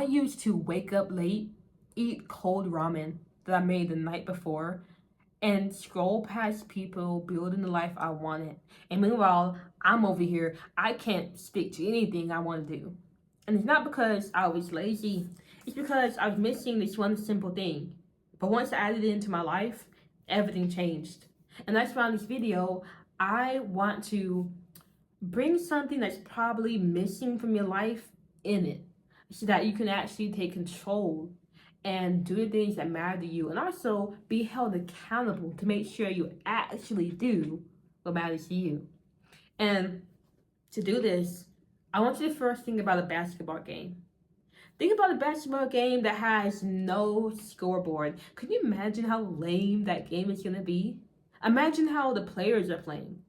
used to wake up late, eat cold ramen that I made the night before, and scroll past people building the life I wanted. And meanwhile, I'm over here, I can't stick to anything I want to do. And it's not because I was lazy, it's because I was missing this one simple thing. But once I added it into my life, everything changed. And that's why in this video, I want to bring something that's probably missing from your life in it so that you can actually take control and do the things that matter to you, and also be held accountable to make sure you actually do what matters to you. And to do this, I want you to first think about a basketball game. Think about a basketball game that has no scoreboard. Could you imagine how lame that game is going to be? Imagine how the players are playing.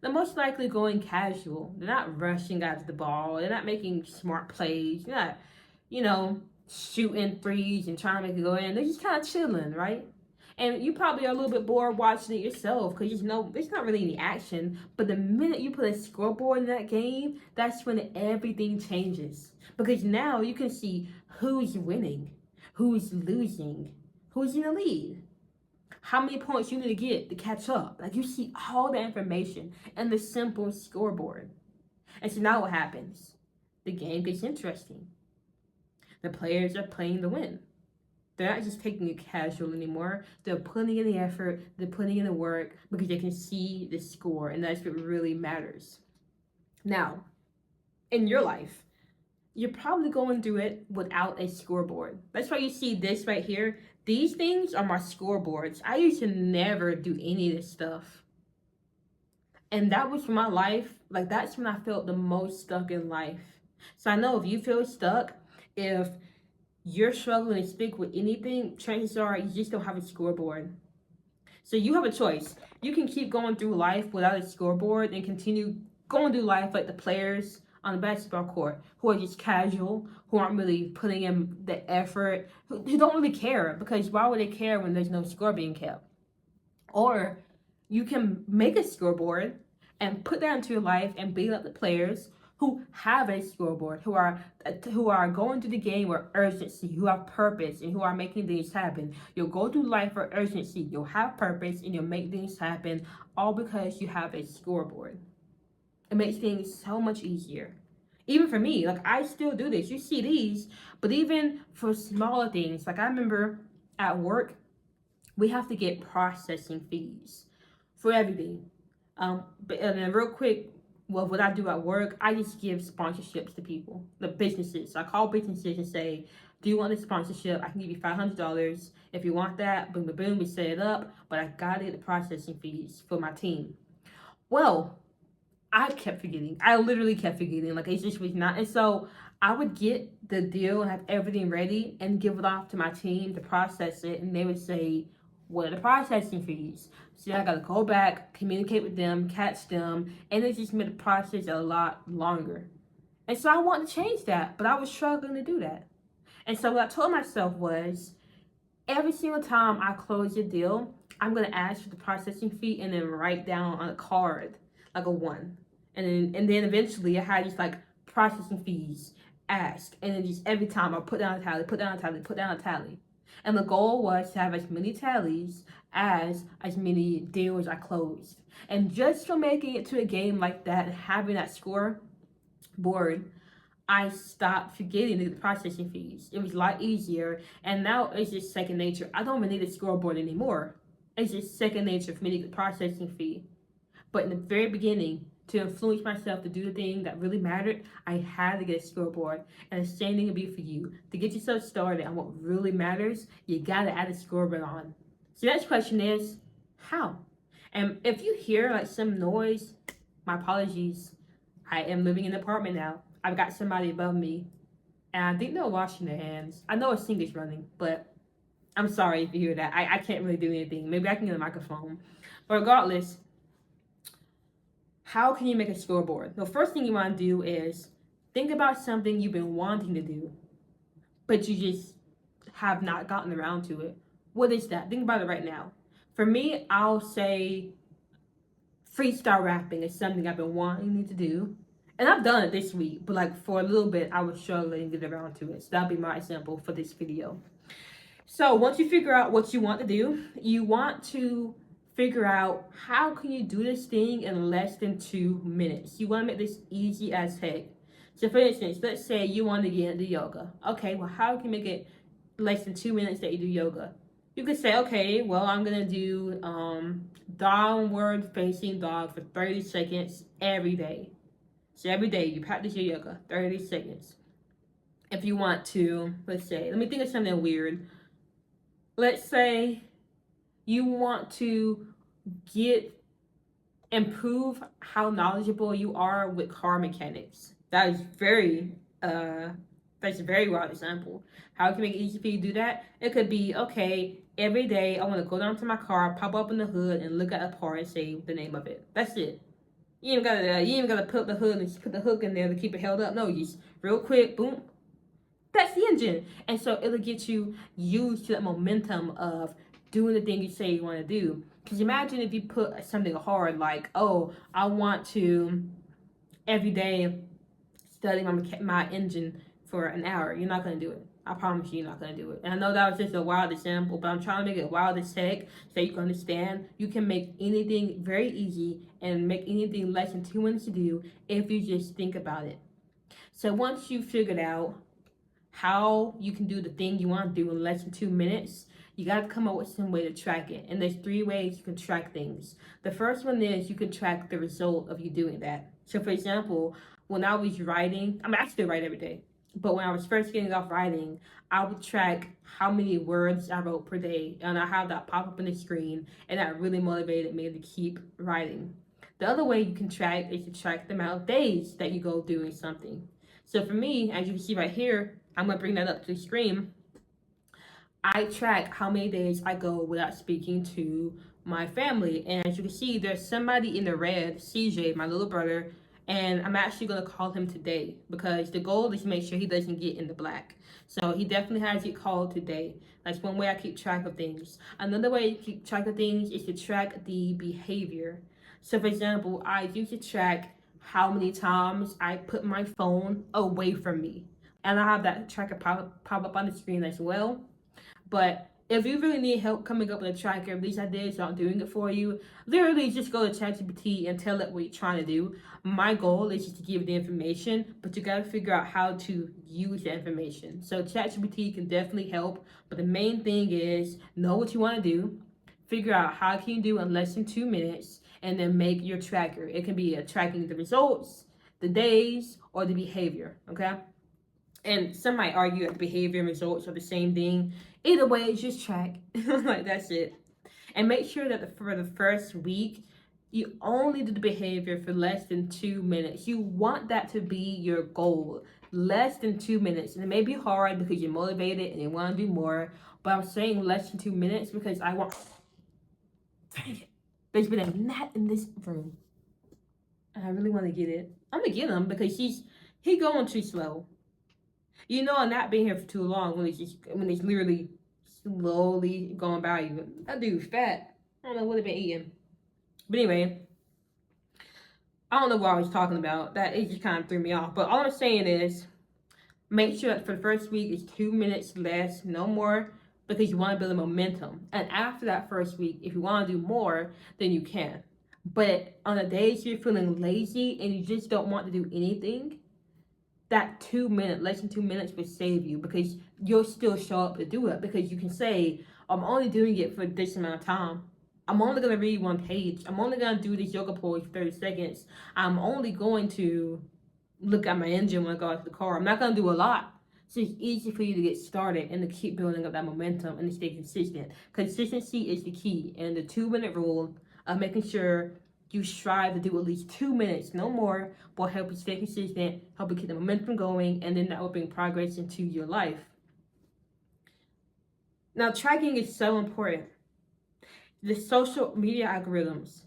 They're most likely going casual. They're not rushing after the ball. They're not making smart plays. They're not, you know, shooting threes and trying to make it go in. They're just kind of chilling, right? And you probably are a little bit bored watching it yourself because you know there's not really any action. But the minute you put a scoreboard in that game, that's when everything changes. Because now you can see who's winning, who's losing, who's in the lead, how many points you need to get to catch up. Like, you see all the information in the simple scoreboard. And so now what happens? The game gets interesting. The players are playing to win. They're not just taking it casual anymore. They're putting in the effort, they're putting in the work because they can see the score, and that's what really matters. Now, in your life, you're probably going through it without a scoreboard. That's why you see this right here. These things are my scoreboards. I used to never do any of this stuff. And that was for my life. Like, that's when I felt the most stuck in life. So I know if you feel stuck, if you're struggling to stick with anything, chances are you just don't have a scoreboard. So you have a choice. You can keep going through life without a scoreboard and continue going through life like the players on the basketball court who are just casual, who aren't really putting in the effort, who don't really care, because why would they care when there's no score being kept? Or you can make a scoreboard and put that into your life and beat up the players who have a scoreboard, who are going through the game with urgency, who have purpose, and who are making things happen. You'll go through life with urgency, you'll have purpose, and you'll make things happen, all because you have a scoreboard. It makes things so much easier. Even for me, like, I still do this. You see these, but even for smaller things, like I remember at work, we have to get processing fees for everything. But and then real quick, well, what I do at work, I just give sponsorships to people, the businesses. So I call businesses and say, do you want a sponsorship? I can give you $500. If you want that, boom, boom, boom, we set it up. But I gotta get the processing fees for my team. Well, I kept forgetting. I literally kept forgetting. Like, it just was not. And so I would get the deal and have everything ready and give it off to my team to process it. And they would say, what are the processing fees? So I got to go back, communicate with them, catch them. And it just made the process a lot longer. And so I wanted to change that, but I was struggling to do that. And so what I told myself was, every single time I close a deal, I'm going to ask for the processing fee and then write down on a card like a 1. And then eventually I had just like processing fees, ask, and then just every time I put down a tally, put down a tally, put down a tally. And the goal was to have as many tallies as many deals I closed. And just from making it to a game like that and having that score board, I stopped forgetting the processing fees. It was a lot easier, and now it's just second nature. I don't even need a scoreboard anymore. It's just second nature for me to get the processing fee. But in the very beginning, to influence myself to do the thing that really mattered, I had to get a scoreboard. And the same thing would be for you. To get yourself started on what really matters, you gotta add a scoreboard on. So the next question is, how? And if you hear like some noise, my apologies. I am living in an apartment now. I've got somebody above me, and I think they're washing their hands. I know a sink is running, but I'm sorry if you hear that. I can't really do anything. Maybe I can get a microphone. But regardless, how can you make a scoreboard? The first thing you want to do is think about something you've been wanting to do, but you just have not gotten around to it. What is that? Think about it right now. For me, I'll say freestyle rapping is something I've been wanting to do, And I've done it this week, but like for a little bit, I was struggling to get around to it. So that'll be my example for this video. So once you figure out what you want to do, you want to figure out how can you do this thing in less than 2 minutes. You want to make this easy as heck. So for instance, let's say you want to get into yoga. Okay, well, how can you make it less than 2 minutes that you do yoga? You could say, okay, well, I'm gonna do downward facing dog for 30 seconds every day. So every day you practice your yoga, 30 seconds. If you want to, let's say, let me think of something weird. Let's say you want to improve how knowledgeable you are with car mechanics. That's a very wild example. How can you make it easy for you to do that? It could be, okay, every day I want to go down to my car, pop up in the hood, and look at a part and say the name of it. That's it. You ain't even gotta put the hood and put the hook in there to keep it held up. No, you just real quick, boom. That's the engine. And so it'll get you used to that momentum of doing the thing you say you want to do. Because imagine if you put something hard like, oh, I want to every day study my engine for an hour. You're not going to do it. I promise you're not going to do it. And I know that was just a wild example, but I'm trying to make it wild as heck so you can understand you can make anything very easy and make anything less than 2 minutes to do if you just think about it. So once you figured out how you can do the thing you want to do in less than 2 minutes, you got to come up with some way to track it. And there's 3 ways you can track things. The first one is you can track the result of you doing that. So for example, when I was writing, I still write every day, but when I was first getting off writing, I would track how many words I wrote per day, and I have that pop up on the screen, and that really motivated me to keep writing. The other way you can track is to track the amount of days that you go doing something. So for me, as you can see right here, I'm going to bring that up to the screen. I track how many days I go without speaking to my family. And as you can see, there's somebody in the red, CJ, my little brother, and I'm actually going to call him today because the goal is to make sure he doesn't get in the black. So he definitely has to get called today. That's one way I keep track of things. Another way to keep track of things is to track the behavior. So for example, I used to track how many times I put my phone away from me. And I have that tracker pop up on the screen as well. But if you really need help coming up with a tracker of these ideas, not doing it for you, literally just go to ChatGPT and tell it what you're trying to do. My goal is just to give the information, but you got to figure out how to use the information. So ChatGPT can definitely help, but the main thing is know what you want to do, figure out how can you do in less than 2 minutes, and then make your tracker. It can be tracking the results, the days, or the behavior, okay? And some might argue that the behavior and results are the same thing. Either way, it's just track. Like, that's it. And make sure that for the first week, you only do the behavior for less than 2 minutes. You want that to be your goal. Less than 2 minutes. And it may be hard because you're motivated and you want to do more. But I'm saying less than 2 minutes because I want... Dang it. There's been a gnat in this room. And I really want to get it. I'm going to get him because he's going too slow. You know, I'm not being here for too long when it's literally slowly going by you. That dude's fat. I don't know what he's been eating. But anyway, I don't know what I was talking about. That it just kind of threw me off. But all I'm saying is, make sure that for the first week it's 2 minutes less, no more, because you want to build a momentum. And after that first week, if you want to do more, then you can. But on the days you're feeling lazy and you just don't want to do anything, that 2 minute, less than 2 minutes will save you because you'll still show up to do it because you can say, I'm only doing it for this amount of time. I'm only going to read 1 page. I'm only going to do this yoga pose for 30 seconds. I'm only going to look at my engine when I go out to the car. I'm not going to do a lot. So it's easy for you to get started and to keep building up that momentum and to stay consistent. Consistency is the key. And the 2 minute rule of making sure you strive to do at least 2 minutes, no more, will help you stay consistent, help you keep the momentum going, and then that will bring progress into your life. Now, tracking is so important. The social media algorithms,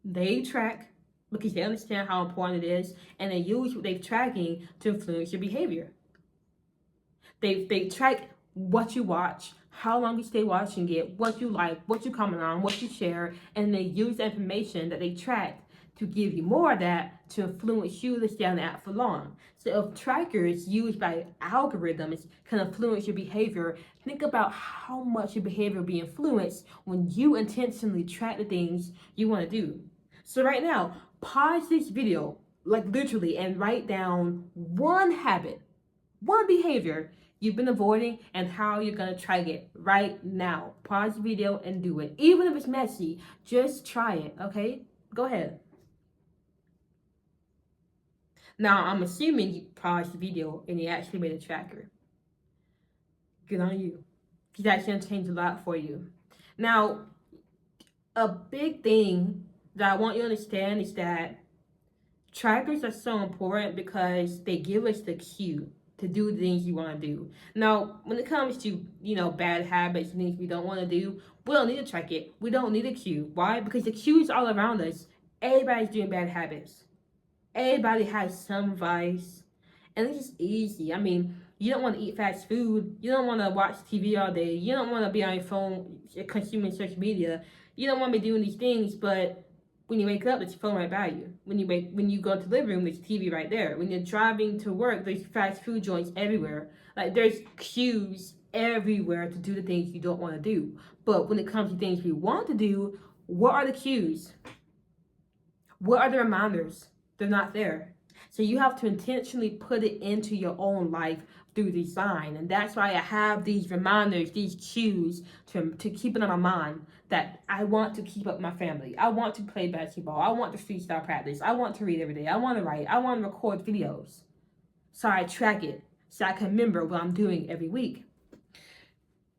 they track because they understand how important it is, and they use what they're tracking to influence your behavior. They track what you watch, how long you stay watching it, what you like, what you comment on, what you share, and they use the information that they track to give you more of that to influence you to stay on the app for long. So if trackers used by algorithms can influence your behavior, think about how much your behavior will be influenced when you intentionally track the things you want to do. So right now, pause this video, like literally, and write down one habit, one behavior you've been avoiding and how you're going to try it right now. Pause the video and do it. Even if it's messy, just try it, okay? Go ahead. Now, I'm assuming you paused the video and you actually made a tracker. Good on you. Because that's going to change a lot for you. Now, a big thing that I want you to understand is that trackers are so important because they give us the cue to do the things you want to do. Now, when it comes to, bad habits and things we don't want to do, we don't need to track it. We don't need a cue. Why? Because the cue is all around us. Everybody's doing bad habits. Everybody has some vice. And it's just easy. I mean, you don't want to eat fast food. You don't want to watch TV all day. You don't want to be on your phone consuming social media. You don't want to be doing these things, but when you wake up, there's your phone right by you. When you go to the living room, there's TV right there. When you're driving to work, there's fast food joints everywhere. Like, there's cues everywhere to do the things you don't want to do. But when it comes to things we want to do, what are the cues? What are the reminders? They're not there. So you have to intentionally put it into your own life through design. And that's why I have these reminders, these cues to keep it on my mind that I want to keep up my family. I want to play basketball. I want to freestyle practice. I want to read every day. I want to write. I want to record videos. So I track it so I can remember what I'm doing every week.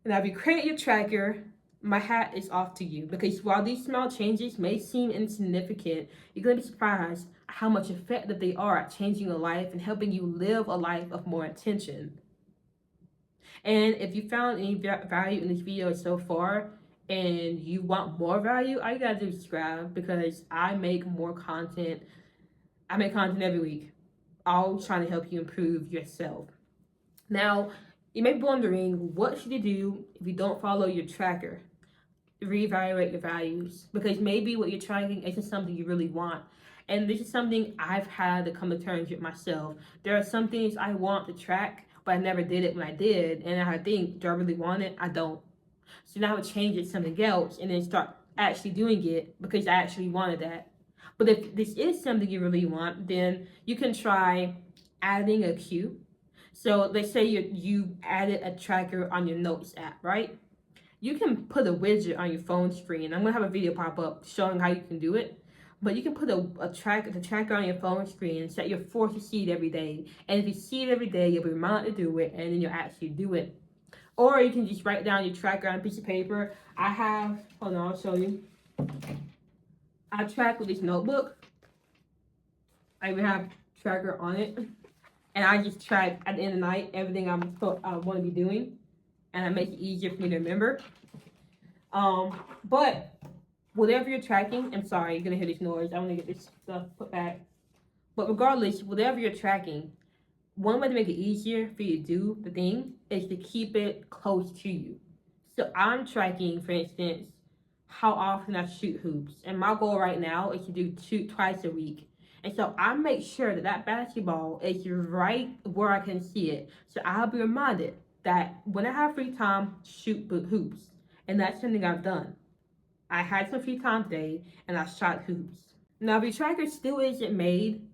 Now, if you create your tracker, my hat is off to you, because while these small changes may seem insignificant, you're going to be surprised how much effective they are at changing your life and helping you live a life of more intention. And if you found any value in this video so far and you want more value, all you gotta do is subscribe, because I make more content. I make content every week, all trying to help you improve yourself. Now, you may be wondering, what should you do if you don't follow your tracker? Reevaluate your values, because maybe what you're tracking isn't something you really want. And this is something I've had to come to terms with myself. There are some things I want to track, but I never did it when I did. And I think, do I really want it? I don't. So now I would change it to something else and then start actually doing it because I actually wanted that. But if this is something you really want, then you can try adding a cue. So let's say you added a tracker on your Notes app, right? You can put a widget on your phone screen. I'm gonna have a video pop up showing how you can do it. But you can put the tracker on your phone screen and set your force to see it every day. And if you see it every day, you'll be reminded to do it, and then you'll actually do it. Or you can just write down your tracker on a piece of paper. Hold on, I'll show you. I track with this notebook. I even have tracker on it. And I just track at the end of the night everything I want to be doing. And I make it easier for me to remember. But whatever you're tracking, I'm sorry, you're gonna hear this noise. I want to get this stuff put back. But regardless, whatever you're tracking, one way to make it easier for you to do the thing is to keep it close to you. So I'm tracking, for instance, how often I shoot hoops. And my goal right now is to shoot twice a week. And so I make sure that basketball is right where I can see it. So I'll be reminded that when I have free time, shoot hoops. And that's something I've done. I had some free time today and I shot hoops. Now, if your tracker still isn't made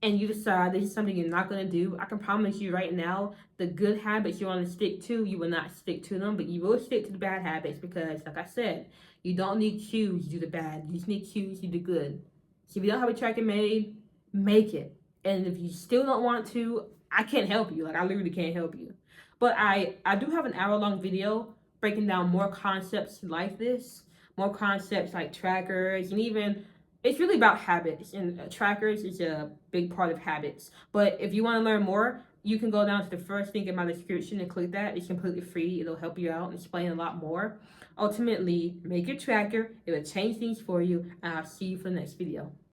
and you decide this is something you're not going to do, I can promise you right now, the good habits you want to stick to, you will not stick to them, but you will stick to the bad habits, because, like I said, you don't need cues to do the bad. You just need cues to do the good. So if you don't have a tracker made, make it. And if you still don't want to, I can't help you. Like, I literally can't help you. But I do have an hour-long video breaking down more concepts like this, more concepts like trackers, and even, it's really about habits, and trackers is a big part of habits. But if you want to learn more, you can go down to the first link in my description and click that. It's completely free. It'll help you out and explain a lot more. Ultimately, make your tracker. It will change things for you, and I'll see you for the next video.